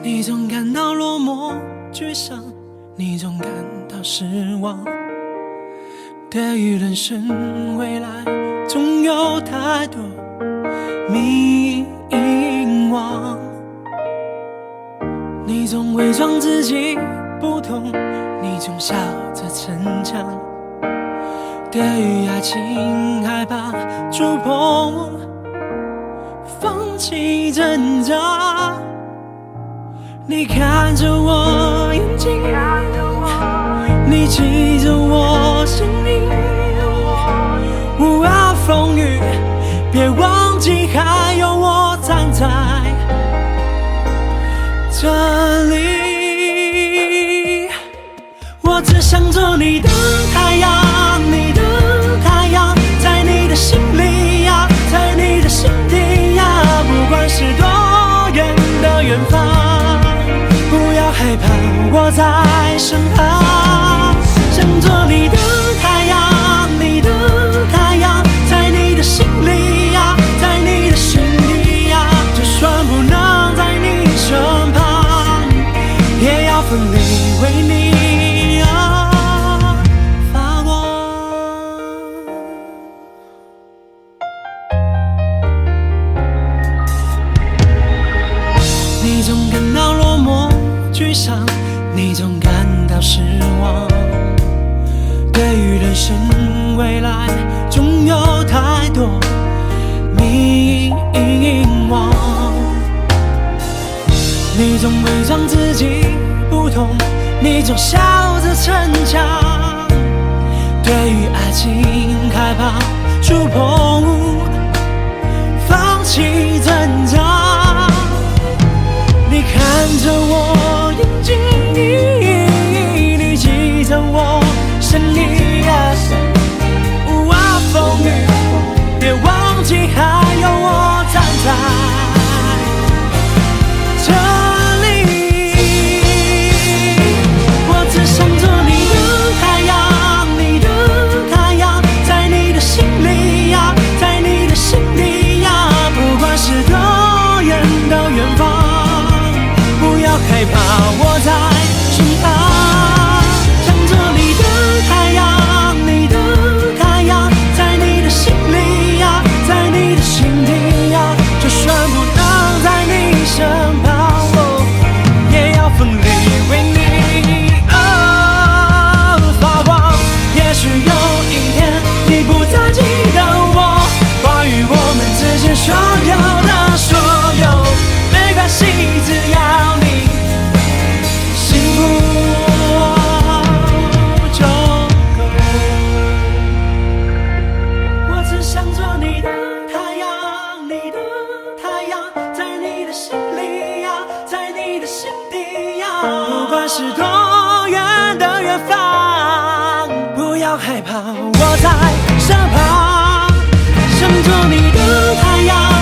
你总感到落寞沮丧，你总感到失望。对于人生未来，总有太多迷惘。你总伪装自己不懂，你总笑着逞强。对于爱情害怕触碰，放弃挣扎。你看着我眼睛，你记着我生命。无论风雨，别忘记还有我站在这里。我只想做你的太阳，你的太阳，在你的心里呀，在你的心底呀，不管是多远的远方，不要害怕，我在身旁。想做你的太阳，你的太阳，在你的心里呀，在你的心底呀，就算不能在你身旁，也要奋力为你发光。你总感到落寞沮丧，你总感到失望。对于人生未来，总有太多迷惘。你总伪装自己不懂，你总笑着逞强。对于爱情害怕触碰，放弃挣扎。你看着我眼睛，你记着我声音啊，无论风雨，别忘记还有我站在这里。我只想做你的太阳，你的太阳，在你的心里呀，在你的心底呀，不管是多远的远方，不要害怕，我在身旁。想做你的太阳，你的太阳，在你的心里呀，在你的心底呀，就算不能在你身旁，也要奋力为你发光。也许有一天你不再记得我，关于我们之间所有的所有，没关系，只要你幸福就够。我只想做你的太阳，你的太阳，在你的心里呀，在你的心底呀，不管是多远的远方，不要害怕，我在身旁。想做你的太阳。